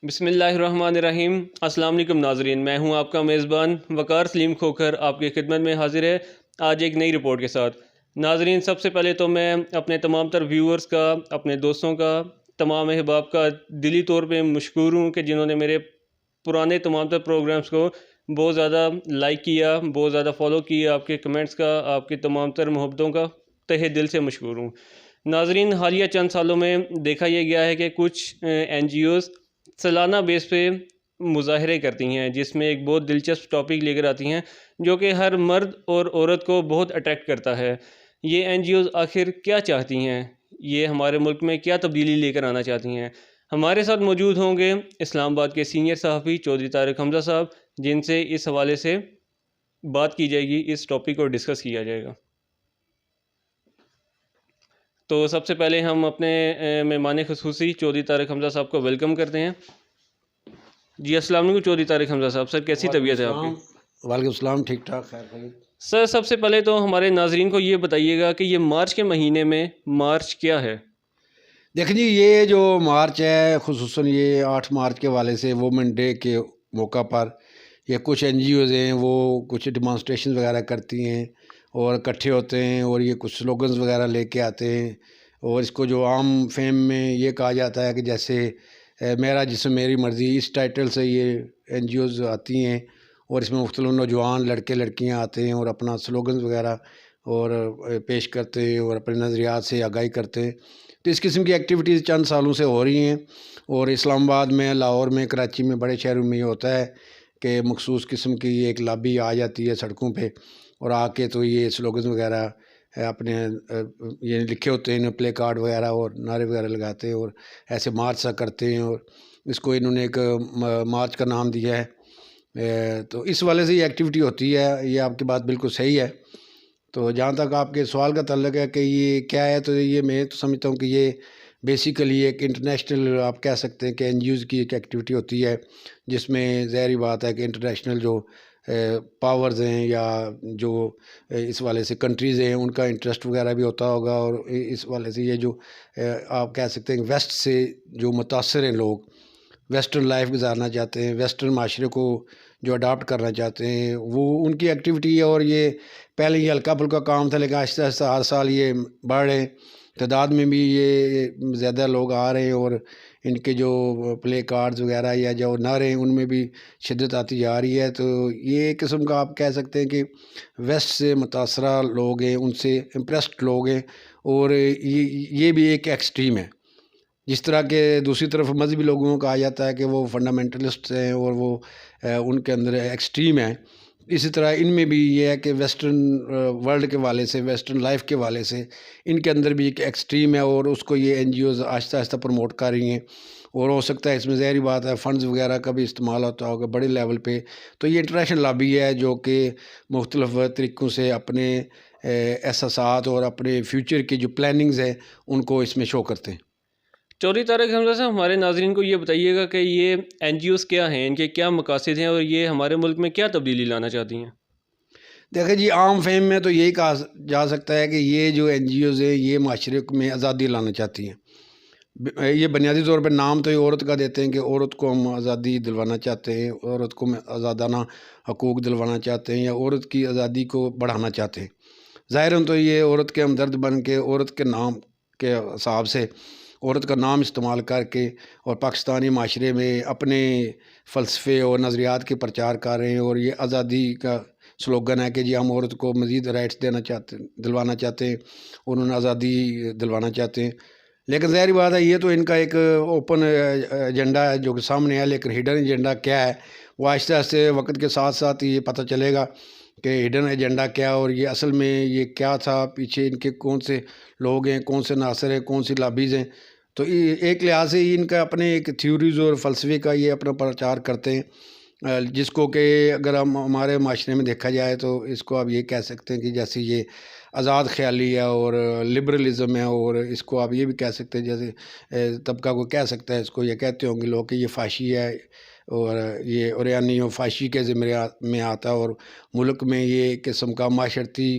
بسم اللہ الرحمن الرحیم۔ السلام علیکم ناظرین، میں ہوں آپ کا میزبان وقار سلیم کھوکھر آپ کی خدمت میں حاضر ہے آج ایک نئی رپورٹ کے ساتھ۔ ناظرین، سب سے پہلے تو میں اپنے تمام تر ویورز کا، اپنے دوستوں کا، تمام احباب کا دلی طور پہ مشکور ہوں کہ جنہوں نے میرے پرانے تمام تر پروگرامز کو بہت زیادہ لائک کیا، بہت زیادہ فالو کیا۔ آپ کے کمنٹس کا، آپ کی تمام تر محبتوں کا تہہ دل سے مشکور ہوں۔ ناظرین، حالیہ چند سالوں میں دیکھا یہ گیا ہے کہ کچھ این جی اوز سالانہ بیس پہ مظاہرے کرتی ہیں، جس میں ایک بہت دلچسپ ٹاپک لے کر آتی ہیں جو کہ ہر مرد اور عورت کو بہت اٹریکٹ کرتا ہے۔ یہ این جی اوز آخر کیا چاہتی ہیں؟ یہ ہمارے ملک میں کیا تبدیلی لے کر آنا چاہتی ہیں؟ ہمارے ساتھ موجود ہوں گے اسلام آباد کے سینئر صحافی چودھری طارق حمزہ صاحب، جن سے اس حوالے سے بات کی جائے گی، اس ٹاپک کو ڈسکس کیا جائے گا۔ تو سب سے پہلے ہم اپنے مہمان خصوصی چودھری طارق حمزہ صاحب کو ویلکم کرتے ہیں۔ جی السلام علیکم چودھری طارق حمزہ صاحب، سر کیسی طبیعت ہے آپ کی؟ وعلیکم السلام، ٹھیک ٹھاک، خیر خیریت۔ سر سب سے پہلے تو ہمارے ناظرین کو یہ بتائیے گا کہ یہ مارچ کے مہینے میں مارچ کیا ہے؟ دیکھیں جی، یہ جو مارچ ہے، خصوصاً یہ 8 مارچ کے والے سے وومن ڈے کے موقع پر یہ کچھ این جی اوز ہیں، وہ کچھ ڈیمانسٹریشن وغیرہ کرتی ہیں اور اکٹھے ہوتے ہیں اور یہ کچھ سلوگنز وغیرہ لے کے آتے ہیں، اور اس کو جو عام فہم میں یہ کہا جاتا ہے کہ جیسے میرا جسم میری مرضی، اس ٹائٹل سے یہ این جی اوز آتی ہیں، اور اس میں مختلف نوجوان لڑکے لڑکیاں آتے ہیں اور اپنا سلوگنز وغیرہ اور پیش کرتے ہیں اور اپنے نظریات سے آگاہی کرتے ہیں۔ تو اس قسم کی ایکٹیویٹیز چند سالوں سے ہو رہی ہیں، اور اسلام آباد میں، لاہور میں، کراچی میں، بڑے شہروں میں یہ ہوتا ہے کہ مخصوص قسم کی ایک لابی آ جاتی ہے سڑکوں پہ، اور آ کے تو یہ سلوگنز وغیرہ اپنے یہ لکھے ہوتے ہیں، پلے کارڈ وغیرہ اور نعرے وغیرہ لگاتے ہیں اور ایسے مارچ سا کرتے ہیں، اور اس کو انہوں نے ایک مارچ کا نام دیا ہے۔ تو اس والے سے یہ ایکٹیویٹی ہوتی ہے، یہ آپ کی بات بالکل صحیح ہے۔ تو جہاں تک آپ کے سوال کا تعلق ہے کہ یہ کیا ہے، تو یہ میں تو سمجھتا ہوں کہ یہ بیسیکلی ایک انٹرنیشنل، آپ کہہ سکتے ہیں کہ این جی اوز کی ایک ایکٹیویٹی ہوتی ہے، جس میں ظاہری بات ہے کہ انٹرنیشنل جو پاورز ہیں یا جو اس والے سے کنٹریز ہیں، ان کا انٹرسٹ وغیرہ بھی ہوتا ہوگا، اور اس والے سے یہ جو آپ کہہ سکتے ہیں ویسٹ سے جو متاثر ہیں لوگ، ویسٹرن لائف گزارنا چاہتے ہیں، ویسٹرن معاشرے کو جو اڈاپٹ کرنا چاہتے ہیں، وہ ان کی ایکٹیویٹی ہے۔ اور یہ پہلے یہ ہلکا پھلکا کام تھا، لیکن آہستہ آہستہ ہر سال یہ بڑھ رہے ہیں، تعداد میں بھی یہ زیادہ لوگ آ رہے ہیں، اور ان کے جو پلے کارڈز وغیرہ یا جو نعرے ہیں ان میں بھی شدت آتی جا رہی ہے۔ تو یہ ایک قسم کا آپ کہہ سکتے ہیں کہ ویسٹ سے متاثرہ لوگ ہیں، ان سے امپریسڈ لوگ ہیں، اور یہ بھی ایک ایکسٹریم ہے۔ جس طرح کہ دوسری طرف مذہبی لوگوں کو کہا جاتا ہے کہ وہ فنڈامنٹلسٹ ہیں اور وہ ان کے اندر ایکسٹریم ہیں، اسی طرح ان میں بھی یہ ہے کہ ویسٹرن ورلڈ کے والے سے، ویسٹرن لائف کے والے سے ان کے اندر بھی ایک ایکسٹریم ہے، اور اس کو یہ این جی اوز آہستہ آہستہ پروموٹ کر رہی ہیں، اور ہو سکتا ہے اس میں ظاہری بات ہے فنڈز وغیرہ کا بھی استعمال ہوتا ہوگا بڑے لیول پہ۔ تو یہ انٹرنیشنل لابی ہے جو کہ مختلف طریقوں سے اپنے احساسات اور اپنے فیوچر کی جو پلاننگز ہیں ان کو اس میں شو کرتے ہیں۔ چودھری طارق حمزہ صاحب، ہمارے ناظرین کو یہ بتائیے گا کہ یہ این جی اوز کیا ہیں، ان کے کیا مقاصد ہیں، اور یہ ہمارے ملک میں کیا تبدیلی لانا چاہتی ہیں؟ دیکھیں جی، عام فہم میں تو یہی کہا جا سکتا ہے کہ یہ جو این جی اوز ہیں یہ معاشرے میں آزادی لانا چاہتی ہیں۔ یہ بنیادی طور پہ نام تو یہ عورت کا دیتے ہیں کہ عورت کو ہم آزادی دلوانا چاہتے ہیں، عورت کو آزادانہ حقوق دلوانا چاہتے ہیں، یا عورت کی آزادی کو بڑھانا چاہتے ہیں۔ ظاہراً تو یہ عورت کے ہمدرد بن کے عورت کے نام کے حساب سے عورت کا نام استعمال کر کے اور پاکستانی معاشرے میں اپنے فلسفے اور نظریات کے پرچار کر رہے ہیں، اور یہ آزادی کا سلوگن ہے کہ جی ہم عورت کو مزید رائٹس دلوانا چاہتے ہیں، انہوں نے آزادی دلوانا چاہتے ہیں۔ لیکن ظاہری بات ہے یہ تو ان کا ایک اوپن ایجنڈا ہے جو کہ سامنے ہے، لیکن ہڈن ایجنڈا کیا ہے وہ آہستہ آہستہ وقت کے ساتھ ساتھ یہ پتہ چلے گا کہ ہڈن ایجنڈا کیا، اور یہ اصل میں یہ کیا تھا، پیچھے ان کے کون سے لوگ ہیں، کون سے ناصر ہیں، کون سی لابیز ہیں۔ تو ایک لحاظ سے ان کا اپنے ایک تھیوریز اور فلسفے کا یہ اپنا پرچار کرتے ہیں، جس کو کہ اگر ہم ہمارے معاشرے میں دیکھا جائے تو اس کو آپ یہ کہہ سکتے ہیں کہ جیسے یہ آزاد خیالی ہے اور لبرلزم ہے، اور اس کو آپ یہ بھی کہہ سکتے ہیں جیسے طبقہ کو کہہ سکتا ہے، اس کو یہ کہتے ہوں گے لوگ کہ یہ فاشی ہے، اور یہ اوریانی و فاشی کے ذمرے میں آتا ہے، اور ملک میں یہ ایک قسم کا معاشرتی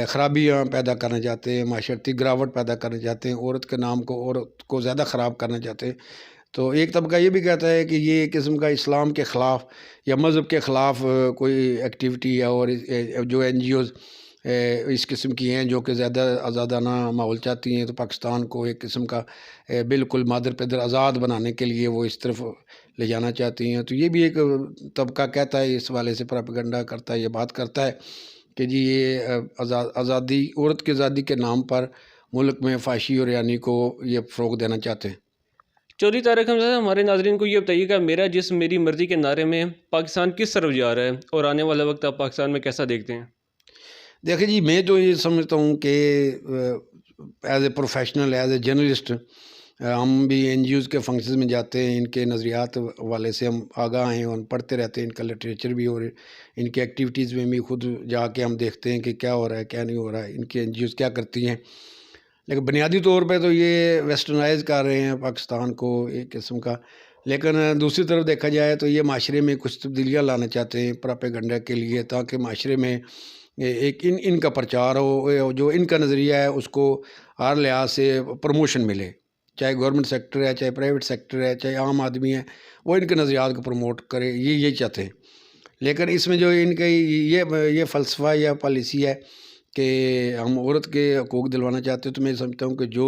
خرابیاں پیدا کرنا چاہتے ہیں، معاشرتی گراوٹ پیدا کرنا چاہتے ہیں، عورت کے نام کو، عورت کو زیادہ خراب کرنا چاہتے ہیں۔ تو ایک طبقہ یہ بھی کہتا ہے کہ یہ ایک قسم کا اسلام کے خلاف یا مذہب کے خلاف کوئی ایکٹیویٹی ہے، اور جو این جی اوز اس قسم کی ہیں جو کہ زیادہ آزادانہ ماحول چاہتی ہیں، تو پاکستان کو ایک قسم کا بالکل مادر پیدر آزاد بنانے کے لیے وہ اس طرف لے جانا چاہتی ہیں۔ تو یہ بھی ایک طبقہ کہتا ہے، اس حوالے سے پراپیگنڈا کرتا ہے، یہ بات کرتا ہے کہ جی یہ آزادی، عورت کی آزادی کے نام پر ملک میں فحاشی اور یعنی کو یہ فروغ دینا چاہتے ہیں۔ چودھری طارق حمزہ صاحب، ہمارے ناظرین کو یہ بتائیے کہ میرا جسم میری مرضی کے نعرے میں پاکستان کس طرف جا رہا ہے، اور آنے والا وقت آپ پاکستان میں کیسا دیکھتے ہیں؟ دیکھیں جی، میں تو یہ سمجھتا ہوں کہ as a professional, as a journalist, ہم بھی این جی اوز کے فنکشنز میں جاتے ہیں، ان کے نظریات والے سے ہم آگاہ ہیں اور پڑھتے رہتے ہیں، ان کا لٹریچر بھی، اور ان کی ایکٹیویٹیز میں بھی خود جا کے ہم دیکھتے ہیں کہ کیا ہو رہا ہے، کیا نہیں ہو رہا ہے، ان کی این جی اوز کیا کرتی ہیں۔ لیکن بنیادی طور پہ تو یہ ویسٹرنائز کر رہے ہیں پاکستان کو ایک قسم کا، لیکن دوسری طرف دیکھا جائے تو یہ معاشرے میں کچھ تبدیلیاں لانا چاہتے ہیں پراپیگنڈا کے لیے، تاکہ معاشرے میں ایک ان کا پرچار ہو، جو ان کا نظریہ ہے اس کو ہر لحاظ سے پروموشن ملے، چاہے گورنمنٹ سیکٹر ہے، چاہے پرائیویٹ سیکٹر ہے، چاہے عام آدمی ہے، وہ ان کے نظریات کو پروموٹ کرے، یہ چاہتے ہیں۔ لیکن اس میں جو ان کا یہ فلسفہ یا پالیسی ہے کہ ہم عورت کے حقوق دلوانا چاہتے ہیں، تو میں سمجھتا ہوں کہ جو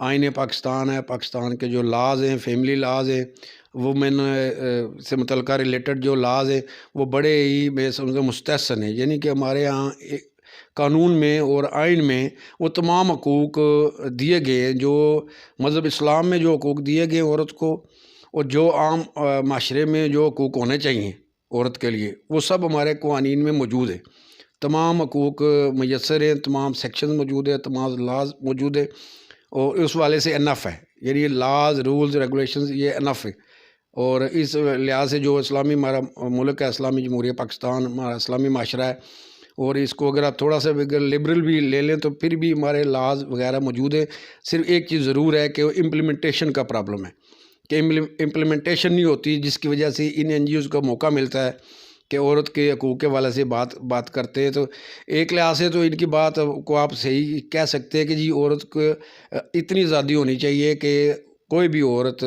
آئین پاکستان ہے، پاکستان کے جو لاز ہیں، فیملی لاز ہیں، وومن سے متعلقہ ریلیٹڈ جو لاز ہیں، وہ بڑے ہی میں سمجھتا ہوں مستحسن ہیں، یعنی کہ ہمارے ہاں قانون میں اور آئین میں وہ تمام حقوق دیے گئے ہیں جو مذہب اسلام میں جو حقوق دیے گئے عورت کو، اور جو عام معاشرے میں جو حقوق ہونے چاہیے عورت کے لیے، وہ سب ہمارے قوانین میں موجود ہیں۔ تمام حقوق میسر ہیں، تمام سیکشن موجود ہیں، تمام لاز موجود ہیں، اور اس والے سے انف ہے، یعنی لاز، رولز، ریگولیشنز یہ انف ہے۔ اور اس لحاظ سے جو اسلامی ہمارا ملک ہے، اسلامی جمہوریہ پاکستان ہمارا اسلامی معاشرہ ہے، اور اس کو اگر آپ تھوڑا سا اگر لبرل بھی لے لیں تو پھر بھی ہمارے لاز وغیرہ موجود ہیں۔ صرف ایک چیز ضرور ہے کہ وہ امپلیمنٹیشن کا پرابلم ہے، کہ امپلیمنٹیشن نہیں ہوتی، جس کی وجہ سے ان این جی اوز کو موقع ملتا ہے کہ عورت کے حقوق کے حوالے سے بات کرتے ہیں۔ تو ایک لحاظ سے تو ان کی بات کو آپ صحیح کہہ سکتے ہیں کہ جی عورت کو اتنی آزادی ہونی چاہیے کہ کوئی بھی عورت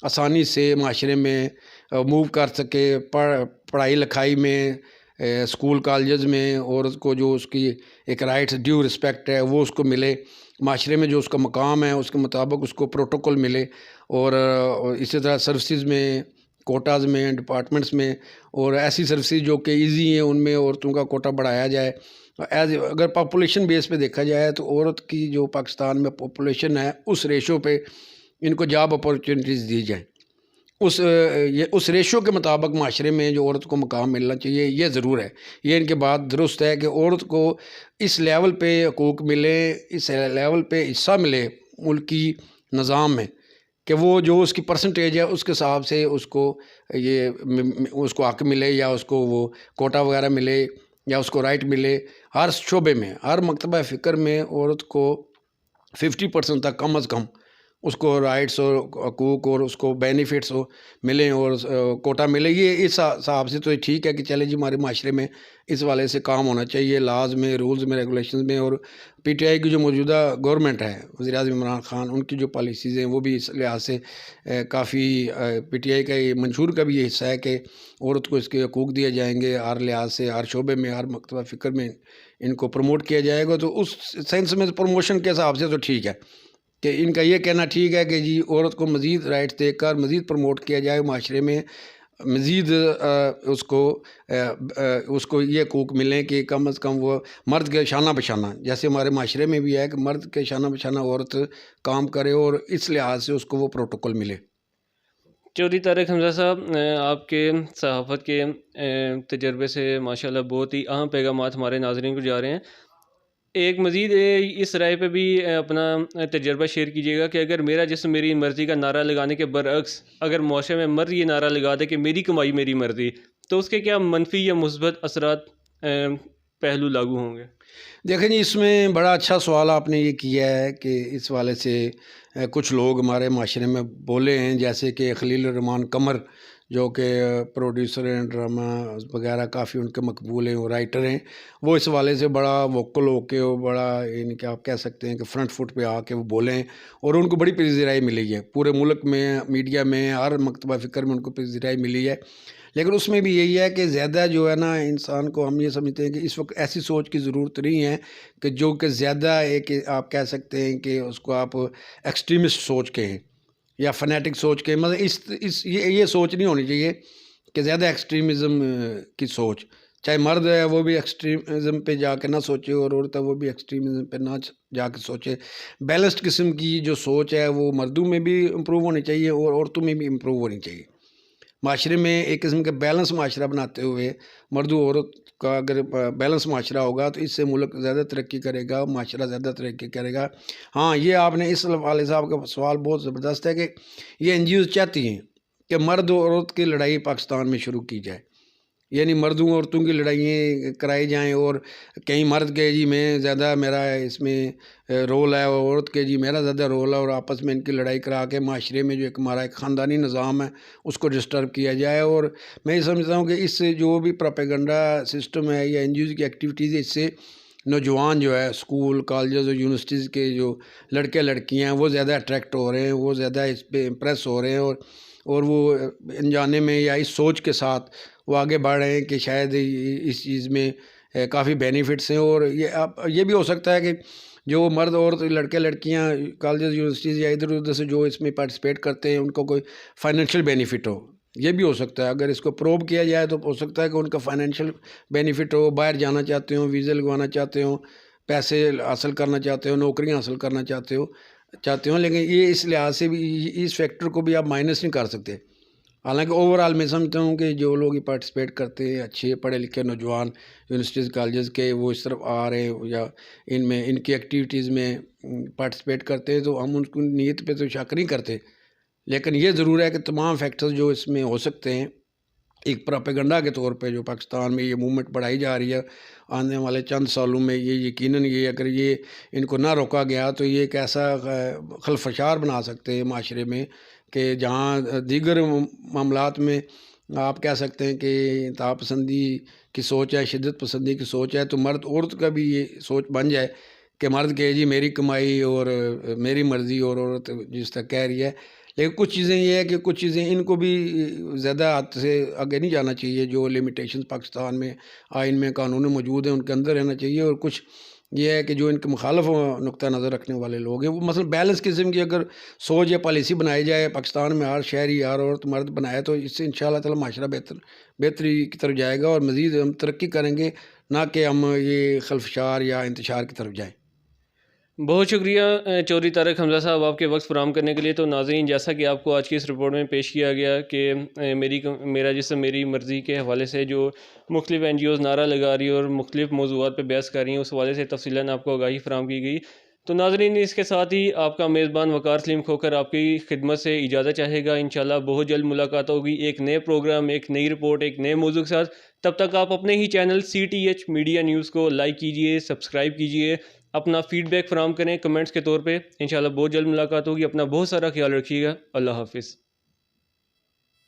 آسانی سے معاشرے میں موو کر سکے، پڑھائی لکھائی میں، اسکول کالجز میں عورت کو جو اس کی ایک رائٹس، ڈیو رسپیکٹ ہے، وہ اس کو ملے، معاشرے میں جو اس کا مقام ہے اس کے مطابق اس کو پروٹوکول ملے، اور اسی طرح سروسز میں، کوٹاز میں، ڈپارٹمنٹس میں، اور ایسی سروسز جو کہ ایزی ہیں ان میں عورتوں کا کوٹا بڑھایا جائے۔ اگر پاپولیشن بیس پہ دیکھا جائے تو عورت کی جو پاکستان میں پاپولیشن ہے اس ریشو پہ ان کو جاب اپارچونیٹیز دی جائیں، اس ریشو کے مطابق معاشرے میں جو عورت کو مقام ملنا چاہیے، یہ ضرور ہے، یہ ان کے بات درست ہے کہ عورت کو اس لیول پہ حقوق ملے، اس لیول پہ حصہ ملے ملکی نظام میں، کہ وہ جو اس کی پرسنٹیج ہے اس کے حساب سے اس کو حق ملے، یا اس کو وہ کوٹا وغیرہ ملے، یا اس کو رائٹ ملے۔ ہر شعبے میں، ہر مکتبہ فکر میں عورت کو 50% تک کم از کم اس کو رائٹس اور حقوق اور اس کو بینیفٹس ملیں اور کوٹا ملے۔ یہ اس حساب سے تو ٹھیک ہے کہ چلے جی ہمارے معاشرے میں اس والے سے کام ہونا چاہیے، لاز میں، رولز میں، ریگولیشنز میں۔ اور پی ٹی آئی کی جو موجودہ گورنمنٹ ہے، وزیر اعظم عمران خان، ان کی جو پالیسیز ہیں وہ بھی اس لحاظ سے کافی، پی ٹی آئی کا یہ منشور کا بھی یہ حصہ ہے کہ عورت کو اس کے حقوق دیے جائیں گے، ہر لحاظ سے، ہر شعبے میں، ہر مکتبہ فکر میں ان کو پروموٹ کیا جائے گا۔ تو اس سینس میں پروموشن کے حساب سے تو ٹھیک ہے کہ ان کا یہ کہنا ٹھیک ہے کہ جی عورت کو مزید رائٹس دے کر مزید پروموٹ کیا جائے معاشرے میں، مزید اس کو یہ حقوق ملیں کہ کم از کم وہ مرد کے شانہ بشانہ، جیسے ہمارے معاشرے میں بھی ہے کہ مرد کے شانہ بشانہ عورت کام کرے، اور اس لحاظ سے اس کو وہ پروٹوکول ملے۔ چودھری طارق حمزہ صاحب، آپ کے صحافت کے تجربے سے ماشاءاللہ بہت ہی اہم پیغامات ہمارے ناظرین کو جا رہے ہیں۔ ایک مزید اس رائے پہ بھی اپنا تجربہ شیئر کیجیے گا کہ اگر میرا جسم میری مرضی کا نعرہ لگانے کے برعکس اگر معاشرے میں مرد یہ نعرہ لگا دے کہ میری کمائی میری مرضی، تو اس کے کیا منفی یا مثبت اثرات پہلو لاگو ہوں گے؟ دیکھیں جی، اس میں بڑا اچھا سوال آپ نے یہ کیا ہے کہ اس والے سے کچھ لوگ ہمارے معاشرے میں بولے ہیں، جیسے کہ خلیل الرحمان قمر جو کہ پروڈیوسر ہیں، ڈرامہ وغیرہ کافی ان کے مقبول ہیں، وہ رائٹر ہیں، وہ اس والے سے بڑا ووکل ہو کے، وہ بڑا یعنی کہ آپ کہہ سکتے ہیں کہ فرنٹ فٹ پہ آ کے وہ بولے ہیں، اور ان کو بڑی پذیرائی ملی ہے پورے ملک میں، میڈیا میں، ہر مکتبہ فکر میں ان کو پذیرائی ملی ہے۔ لیکن اس میں بھی یہی ہے کہ زیادہ جو ہے نا، انسان کو ہم یہ سمجھتے ہیں کہ اس وقت ایسی سوچ کی ضرورت نہیں ہے کہ جو کہ زیادہ ایک آپ کہہ سکتے ہیں کہ اس کو آپ ایکسٹریمسٹ سوچ کہیں یا فنیٹک سوچ کہیں، مطلب یہ سوچ نہیں ہونی چاہیے کہ زیادہ ایکسٹریمزم کی سوچ، چاہے مرد ہے وہ بھی ایکسٹریمزم پہ جا کے نہ سوچے، اور عورت ہے وہ بھی ایکسٹریمزم پہ نہ جا کے سوچے۔ بیلنسڈ قسم کی جو سوچ ہے وہ مردوں میں بھی امپروو ہونی چاہیے اور عورتوں میں بھی امپروو ہونی چاہیے۔ معاشرے میں ایک قسم کا بیلنس معاشرہ بناتے ہوئے، مرد و عورت کا اگر بیلنس معاشرہ ہوگا تو اس سے ملک زیادہ ترقی کرے گا، معاشرہ زیادہ ترقی کرے گا۔ ہاں، یہ آپ نے اس والے صاحب کا سوال بہت زبردست ہے کہ یہ این جی اوز چاہتی ہیں کہ مرد و عورت کی لڑائی پاکستان میں شروع کی جائے، یعنی مردوں عورتوں کی لڑائیاں کرائی جائیں، اور کہیں مرد کے جی میں زیادہ میرا اس میں رول ہے، اور عورت کے جی میرا زیادہ رول ہے، اور آپس میں ان کی لڑائی کرا کے معاشرے میں جو ایک ہمارا ایک خاندانی نظام ہے اس کو ڈسٹرب کیا جائے۔ اور میں یہ سمجھتا ہوں کہ اس سے جو بھی پروپیگنڈا سسٹم ہے یا این جی اوز کی ایکٹیویٹیز ہے، اس سے نوجوان جو ہے اسکول کالجز اور یونیورسٹیز کے جو لڑکے لڑکیاں ہیں وہ زیادہ اٹریکٹ ہو رہے ہیں، وہ زیادہ اس پہ امپریس ہو رہے ہیں، اور وہ انجانے میں یا اس سوچ کے ساتھ وہ آگے بڑھ رہے ہیں کہ شاید اس چیز میں کافی بینیفٹس ہیں۔ اور یہ بھی ہو سکتا ہے کہ جو مرد اور لڑکے لڑکیاں کالجز یونیورسٹیز یا ادھر ادھر سے جو اس میں پارٹیسپیٹ کرتے ہیں ان کو کوئی فائنینشیل بینیفٹ ہو، یہ بھی ہو سکتا ہے۔ اگر اس کو پروب کیا جائے تو ہو سکتا ہے کہ ان کا فائنینشیل بینیفٹ ہو، باہر جانا چاہتے ہوں، ویزے لگوانا چاہتے ہوں، پیسے حاصل کرنا چاہتے ہوں، نوکریاں حاصل کرنا چاہتے ہوں، لیکن یہ اس لحاظ سے بھی اس فیکٹر کو بھی آپ مائنس نہیں کر سکتے۔ حالانکہ اوورآل میں سمجھتا ہوں کہ جو لوگ پارٹیسپیٹ کرتے ہیں، اچھے پڑھے لکھے نوجوان یونیورسٹیز کالجز کے، وہ اس طرف آ رہے ہیں یا ان کی ایکٹیویٹیز میں پارٹیسپیٹ کرتے ہیں، تو ہم ان کی نیت پہ تو شک نہیں کرتے، لیکن یہ ضرور ہے کہ تمام فیکٹرز جو اس میں ہو سکتے ہیں ایک پروپیگنڈا کے طور پہ جو پاکستان میں یہ موومنٹ بڑھائی جا رہی ہے آنے والے چند سالوں میں، یہ یقیناً یہ اگر یہ ان کو نہ روکا گیا تو یہ ایک ایسا خلفشار بنا سکتے ہیں معاشرے میں کہ جہاں دیگر معاملات میں آپ کہہ سکتے ہیں کہ انتہا پسندی کی سوچ ہے، شدت پسندی کی سوچ ہے، تو مرد عورت کا بھی یہ سوچ بن جائے کہ مرد کہے جی میری کمائی اور میری مرضی، اور عورت جس طرح کہہ رہی ہے۔ لیکن کچھ چیزیں یہ ہے کہ کچھ چیزیں ان کو بھی زیادہ حد سے آگے نہیں جانا چاہیے، جو لیمیٹیشنز پاکستان میں آئین میں قانون میں موجود ہیں ان کے اندر رہنا چاہیے، اور کچھ یہ ہے کہ جو ان کے مخالف نقطہ نظر رکھنے والے لوگ ہیں وہ مثلا بیلنس قسم کی اگر سوچ یا پالیسی بنائی جائے پاکستان میں، ہر شہری ہر عورت مرد بنائے، تو اس سے انشاءاللہ تعالی معاشرہ بہتری کی طرف جائے گا، اور مزید ہم ترقی کریں گے، نہ کہ ہم یہ خلفشار یا انتشار کی طرف جائیں۔ بہت شکریہ چودھری طارق حمزہ صاحب آپ کے وقت فراہم کرنے کے لیے۔ تو ناظرین، جیسا کہ آپ کو آج کی اس رپورٹ میں پیش کیا گیا کہ میرا جسم میری مرضی کے حوالے سے جو مختلف این جی اوز نعرہ لگا رہی ہے اور مختلف موضوعات پہ بحث کر رہی ہیں، اس حوالے سے تفصیلاً آپ کو آگاہی فراہم کی گئی۔ تو ناظرین، اس کے ساتھ ہی آپ کا میزبان وقار سلیم کھوکھر آپ کی خدمت سے اجازت چاہے گا۔ انشاءاللہ بہت جلد ملاقات ہوگی ایک نئے پروگرام، ایک نئی رپورٹ، ایک نئے موضوع کے ساتھ۔ تب تک آپ اپنے ہی چینل CTH میڈیا نیوز کو لائک کیجئے، سبسکرائب کیجئے، اپنا فیڈ بیک فراہم کریں کمنٹس کے طور پہ۔ انشاءاللہ بہت جلد ملاقات ہوگی۔ اپنا بہت سارا خیال رکھیے گا۔ اللہ حافظ۔